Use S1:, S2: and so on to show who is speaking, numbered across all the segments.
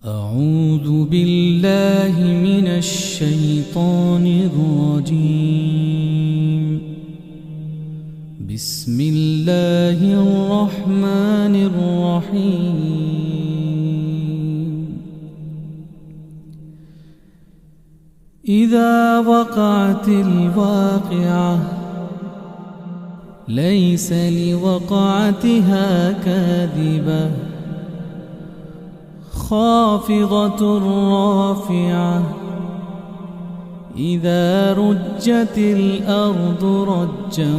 S1: أعوذ بالله من الشيطان الرجيم. بسم الله الرحمن الرحيم. إذا وقعت الواقعة ليس لوقعتها كاذبة خافضة رافعة إذا رجت الأرض رجا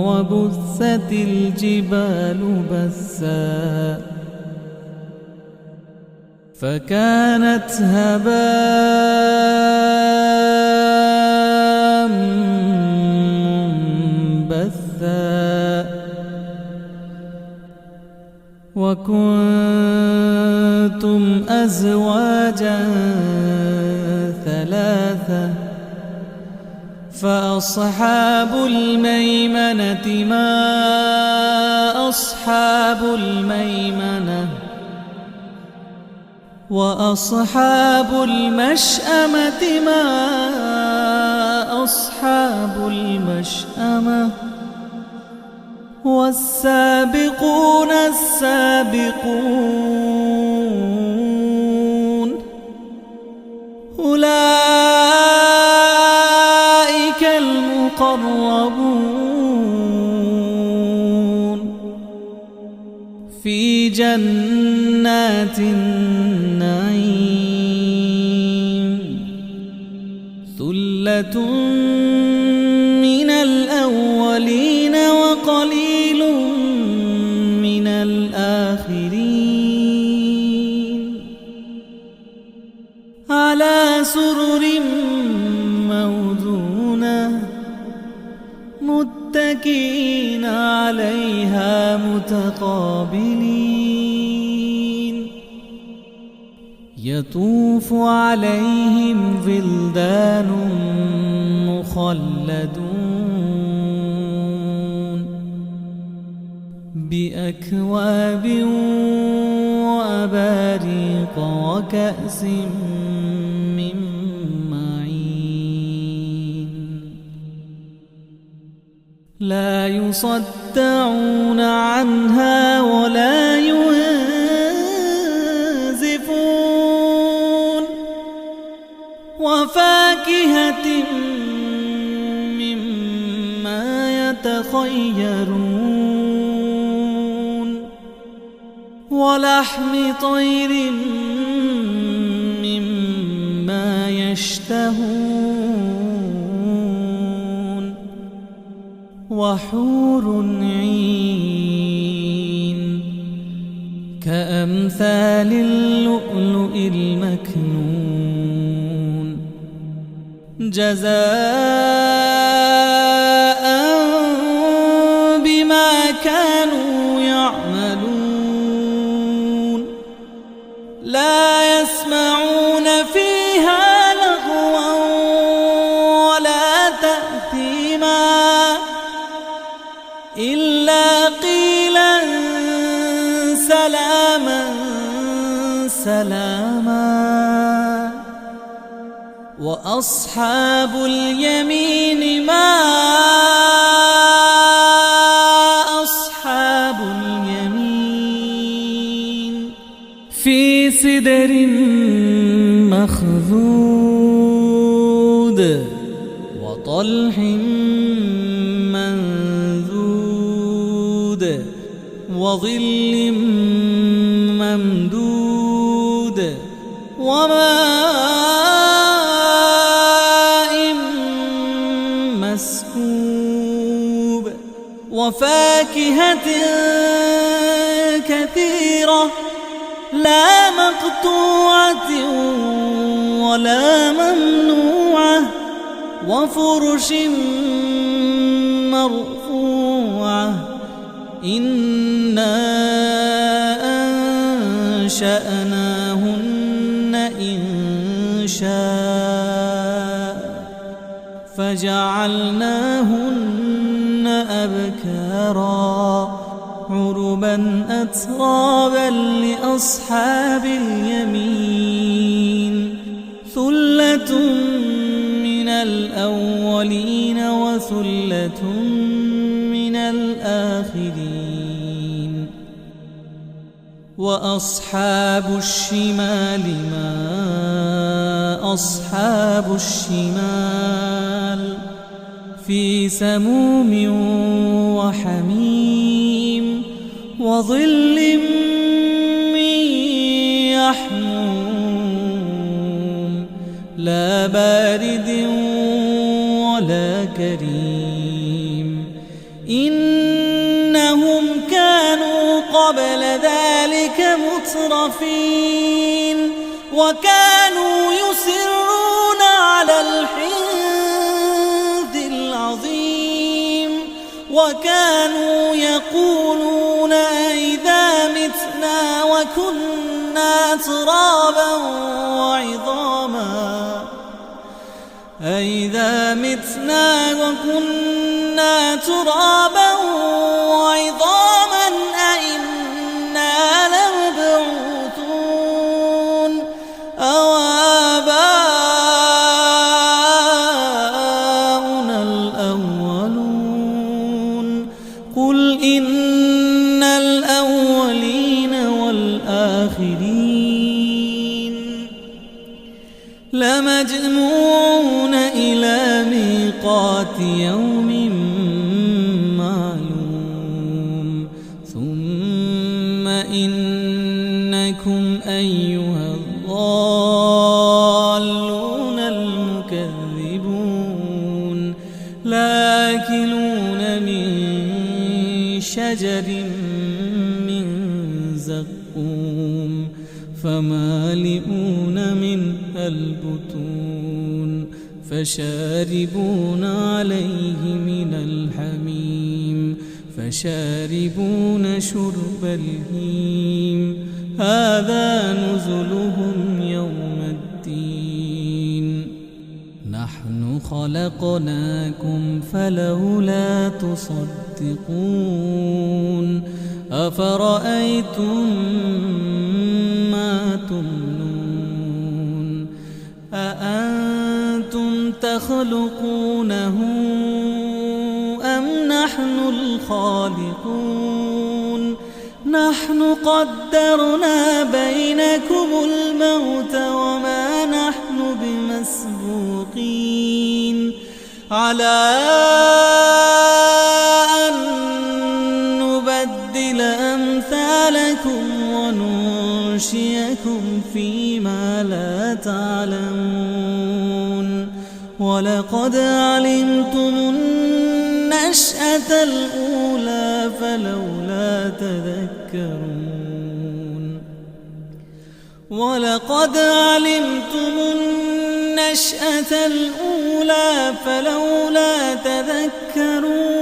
S1: وبثت الجبال بثا فكانت هباء منبثا وكنتم أزواجا ثلاثة فأصحاب الميمنة ما أصحاب الميمنة وأصحاب المشأمة ما أصحاب المشأمة والسابقون السابقون أولئك المقربون في جنات النعيم ثلة من الأولين وقليل من الآخرين على سرر موضونة متكئين عليها متقابلين يطوف عليهم ولدان مخلدون بأكواب وأباريق وكأس من معين لا يصدعون عنها ولا ينزفون وفاكهة مما يتخيرون ولحم طير مما يشتهون وحور عين كأمثال اللؤلؤ المكنون جزاء بما كانوا يعملون لا يسمعون فيها لغوا ولا تأثيما إلا قيلا سلاما سلاما وأصحاب اليمين ما أصحاب اليمين في سدر مخضود وطلح منضود وظل ممدود وماء مسكوب وفاكهة كثيرة لا مقطوعة ولا ممنوعة وفرش مرفوعة إنا أنشأناهن إنشاء فجعلناهن أبكارا عربا أترابا لأصحاب اليمين ثلة من الأولين وثلة من الآخرين وأصحاب الشمال ما أصحاب الشمال في سموم وحميم وظل من يحموم لا بارد ولا كريم إنهم كانوا قبل ذلك مترفين وكانوا يصرون على الحنث العظيم وكانوا يقولون أئذا متنا وكنا ترابا وعظاما أئذا متنا وكنا ترابا وعظاما أئنا لمبعوثون أو آباؤنا الأولون قل إن الأولين والآخرين لمجموعون إلى ميقات يوم معلوم ثم إنكم أيها الضالون المكذبون لآكلون من شجر من زقوم فمالئون منها البطون فشاربون عليه من الحميم فشاربون شرب الهيم هذا نزلهم يوم الدين نحن خلقناكم فلولا تصدقون أفرأيتم ما تمنون أأنتم تخلقونه أم نحن الخالقون نحن قدرنا بينكم الموت وما نحن بمسبوقين على أن نبدل أمثالكم وننشئكم فيما لا تعلمون ولقد علمتم النشأة الأولى فلولا تذكرون ولقد علمتم النشأة الأولى فلولا تذكرون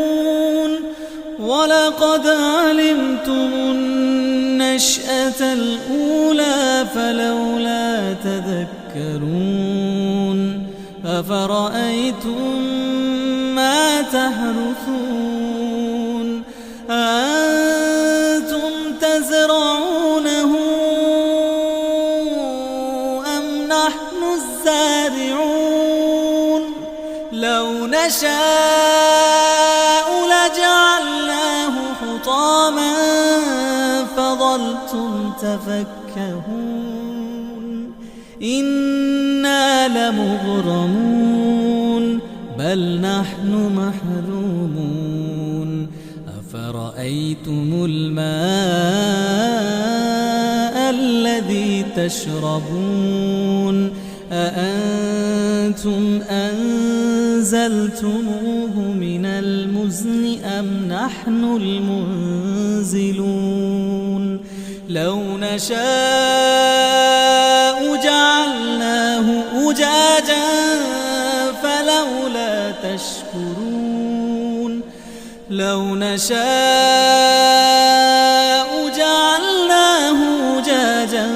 S1: ولقد علمتم النشأة الأولى فلولا تذكرون أفرأيتم ما تحرثون أأنتم تزرعونه أم نحن الزارعون لو نشاء لجعلناه حطاما فظلتم تفكهون إنا لمغرمون بل نحن محرومون أفرأيتم الماء الذي تشربون أأنتم أنزلتموه من المزن أم نحن المنزلون لو نشاء جعلناه أجاجا فلولا تشكرون لو نشاء جعلناه أجاجا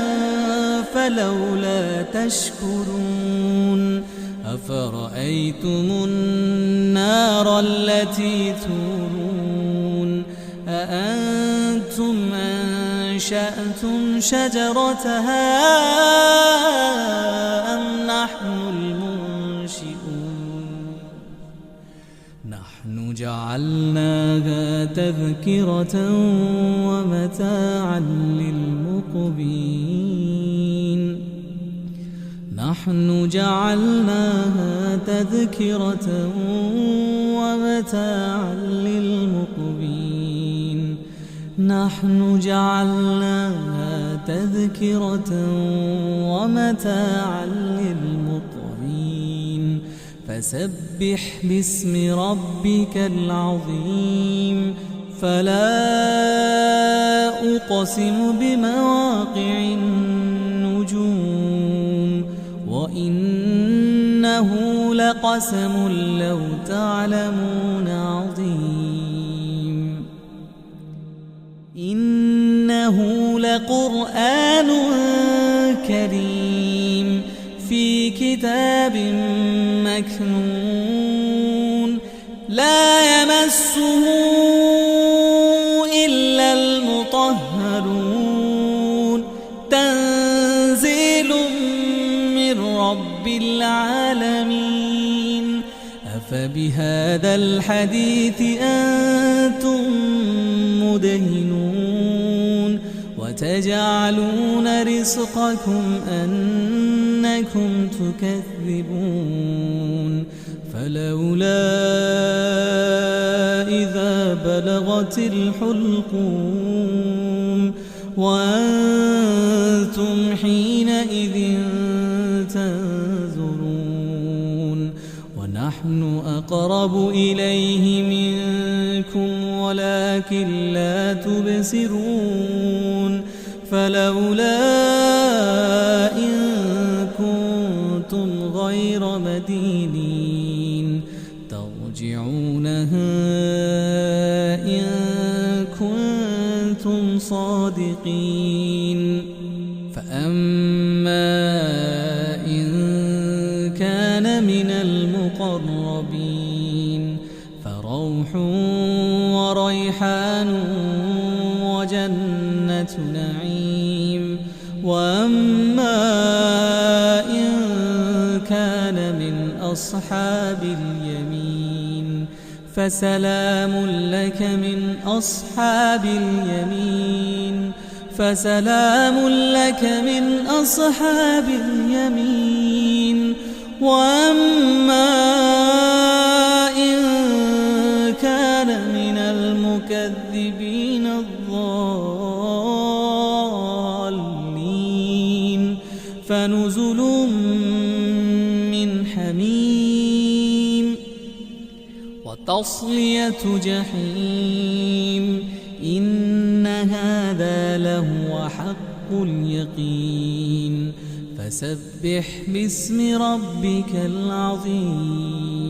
S1: فلولا تشكرون أفرأيتم النار التي تورون أأنتم أنشأتم شجرتها أم نحن المنشئون نحن جعلناها تذكرة ومتاعا للمقوين نحن جعلناها تذكرة ومتاعا للمقوين نحن جعلناها تذكرة ومتاعا للمقوين فسبح باسم ربك العظيم فلا أقسم بمواقع النجوم وإنه لقسم لو تعلمون عظيم إنه لقرآن كريم في كتاب مكنون لا يمسه إلا المطهرون تنزيل من رب العالمين أفبهذا الحديث أنتم مدهنون وتجعلون رزقكم أنكم تكذبون فلولا إذا بلغت الحلقوم وأنتم حينئذ تنظرون ونحن أقرب إليه منكم ولكن لا تبصرون فلولا إن كنتم غير مدينين ترجعونها إن كنتم صادقين فأما إن كان من المقربين فروح وريحان وجنة نعيم وأما إن كان من أصحاب اليمين فسلام لك من أصحاب اليمين فسلام لك من أصحاب اليمين وأما إن كان من المكذبين الضالين فنزل من حميم وتصلية جحيم إن هذا لهو حق اليقين فسبح باسم ربك العظيم